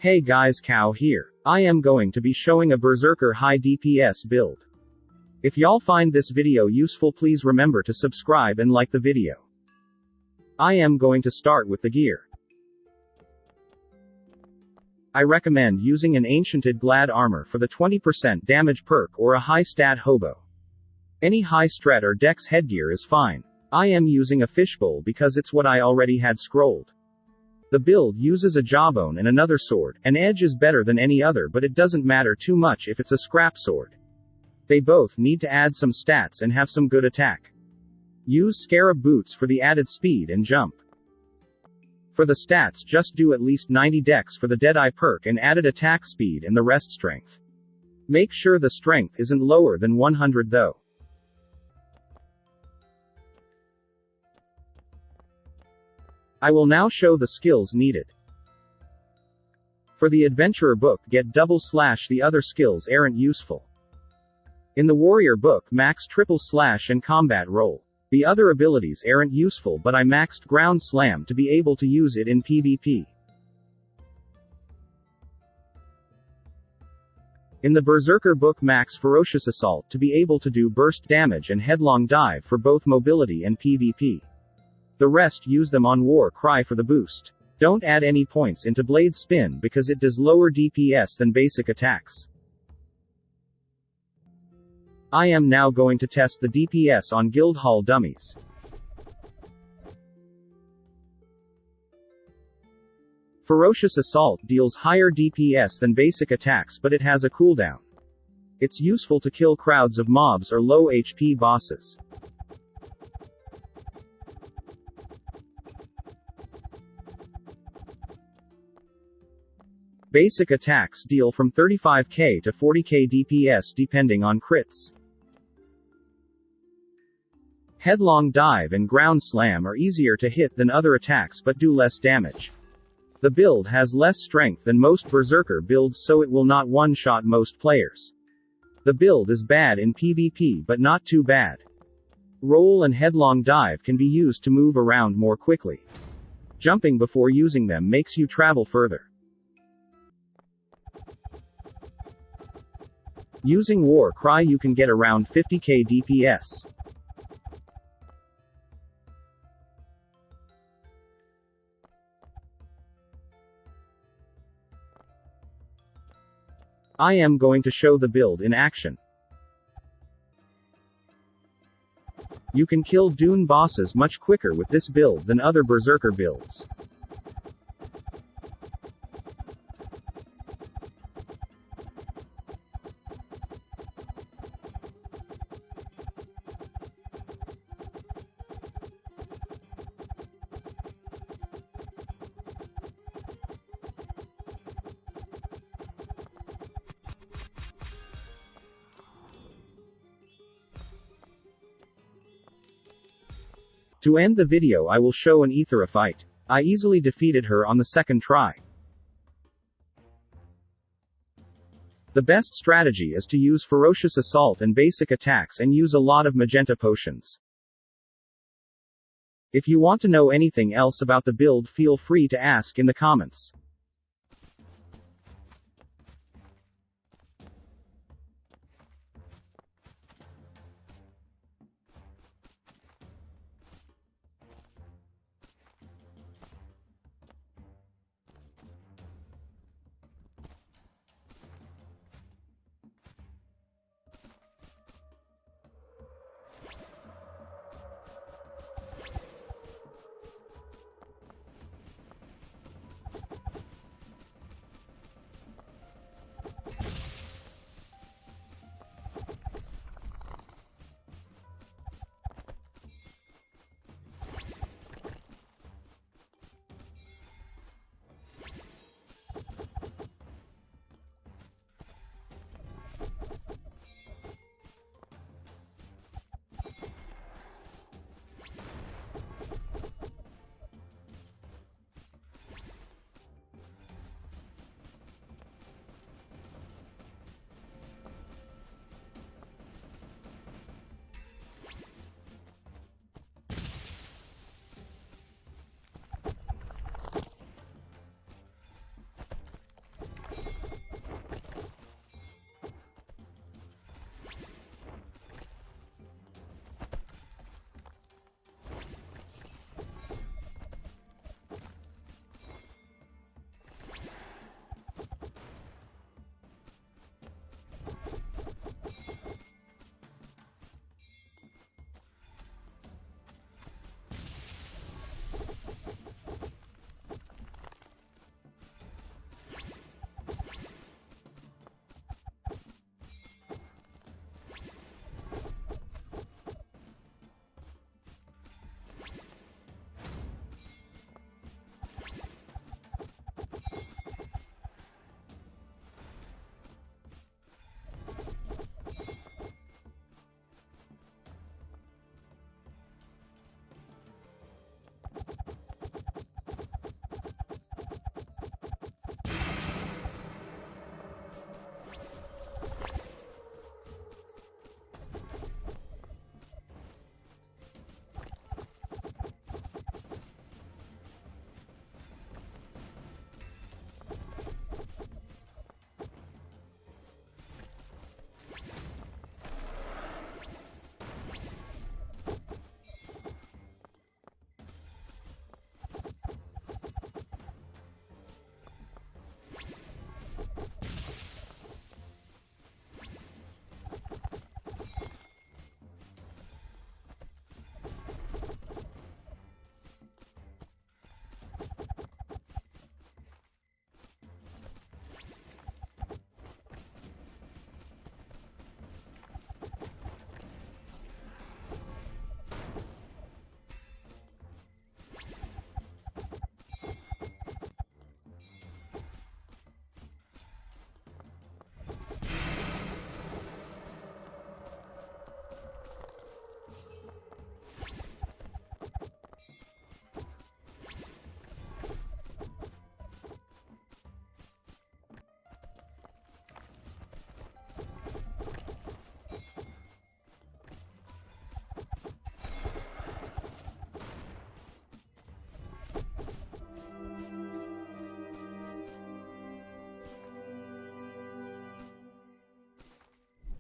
Hey guys, Cow here. I am going to be showing a Berserker high DPS build. If y'all find this video useful, please remember to subscribe and like the video. I am going to start with the gear. I recommend using an Anciented Glad armor for the 20% damage perk or a high stat hobo. Any high strat or dex headgear is fine. I am using a fishbowl because it's what I already had scrolled. The build uses a jawbone and another sword. An edge is better than any other, but it doesn't matter too much if it's a scrap sword. They both need to add some stats and have some good attack. Use Scarab boots for the added speed and jump. For the stats, just do at least 90 dex for the Deadeye perk and added attack speed and the rest strength. Make sure the strength isn't lower than 100 though. I will now show the skills needed. For the Adventurer book, get double slash. The other skills aren't useful. In the Warrior book, max triple slash and combat roll. The other abilities aren't useful, but I maxed ground slam to be able to use it in PvP. In the Berserker book, max ferocious assault to be able to do burst damage and headlong dive for both mobility and PvP. The rest use them on War Cry for the boost. Don't add any points into Blade Spin because it does lower DPS than basic attacks. I am now going to test the DPS on Guildhall dummies. Ferocious Assault deals higher DPS than basic attacks, but it has a cooldown. It's useful to kill crowds of mobs or low HP bosses. Basic attacks deal from 35k to 40k DPS depending on crits. Headlong dive and ground slam are easier to hit than other attacks but do less damage. The build has less strength than most Berserker builds, so it will not one-shot most players. The build is bad in PvP but not too bad. Roll and headlong dive can be used to move around more quickly. Jumping before using them makes you travel further. Using War Cry you can get around 50k DPS. I am going to show the build in action. You can kill Dune bosses much quicker with this build than other Berserker builds. To end the video, I will show an Aethera fight. I easily defeated her on the second try. The best strategy is to use Ferocious Assault and basic attacks and use a lot of magenta potions. If you want to know anything else about the build, feel free to ask in the comments.